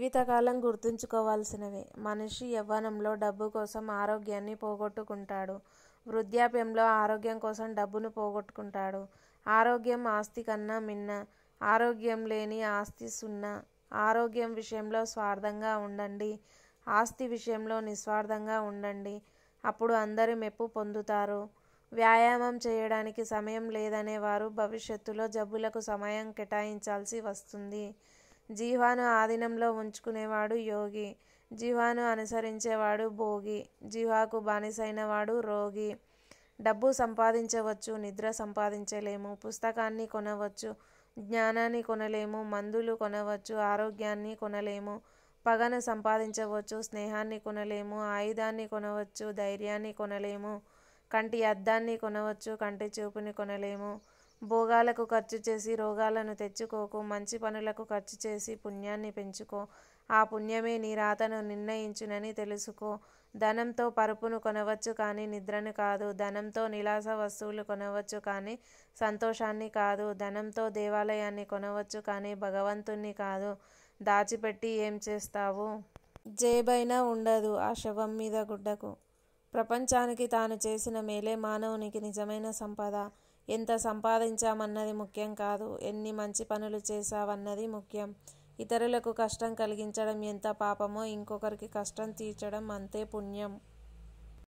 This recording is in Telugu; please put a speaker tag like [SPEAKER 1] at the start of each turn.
[SPEAKER 1] జీవితకాలం గుర్తుంచుకోవాల్సినవే. మనిషి యవ్వనంలో డబ్బు కోసం ఆరోగ్యాన్ని పోగొట్టుకుంటాడు. వృద్ధాప్యంలో ఆరోగ్యం కోసం డబ్బును పోగొట్టుకుంటాడు. ఆరోగ్యం ఆస్తి కన్నా మిన్న. ఆరోగ్యం లేని ఆస్తి సున్నా. ఆరోగ్యం విషయంలో స్వార్థంగా ఉండండి. ఆస్తి విషయంలో నిస్వార్థంగా ఉండండి. అప్పుడు అందరి మెప్పు పొందుతారు. వ్యాయామం చేయడానికి సమయం లేదనేవారు భవిష్యత్తులో జబ్బులకు సమయం కేటాయించాల్సి వస్తుంది. జిహ్వను ఆధీనంలో ఉంచుకునేవాడు యోగి. జిహ్వను అనుసరించేవాడు భోగి. జిహ్వకు బానిసైనవాడు రోగి. డబ్బు సంపాదించవచ్చు, నిద్ర సంపాదించలేము. పుస్తకాన్ని కొనవచ్చు, జ్ఞానాన్ని కొనలేము. మందులు కొనవచ్చు, ఆరోగ్యాన్ని కొనలేము. పగను సంపాదించవచ్చు, స్నేహాన్ని కొనలేము. ఆయుధాన్ని కొనవచ్చు, ధైర్యాన్ని కొనలేము. కంటి అద్దాన్ని కొనవచ్చు, కంటి చూపుని కొనలేము. భోగాలకు ఖర్చు చేసి రోగాలను తెచ్చుకోకు. మంచి పనులకు ఖర్చు చేసి పుణ్యాన్ని పెంచుకో. ఆ పుణ్యమే నీ రాతను నిర్ణయించునని తెలుసుకో. ధనంతో పరుపును కొనవచ్చు కానీ నిద్రను కాదు. ధనంతో నిలాస వస్తువులు కొనవచ్చు కానీ సంతోషాన్ని కాదు. ధనంతో దేవాలయాన్ని కొనవచ్చు కానీ భగవంతుణ్ణి కాదు. దాచిపెట్టి ఏం చేస్తావు? జేబైనా ఉండదు ఆ శవం మీద గుడ్డకు. ప్రపంచానికి తాను చేసిన మేలే మానవునికి నిజమైన సంపద. ఎంత సంపాదించామన్నది ముఖ్యం కాదు, ఎన్ని మంచి పనులు చేశావన్నది ముఖ్యం. ఇతరులకు కష్టం కలిగించడం ఎంత పాపమో ఇంకొకరికి కష్టం తీర్చడం అంతే పుణ్యం.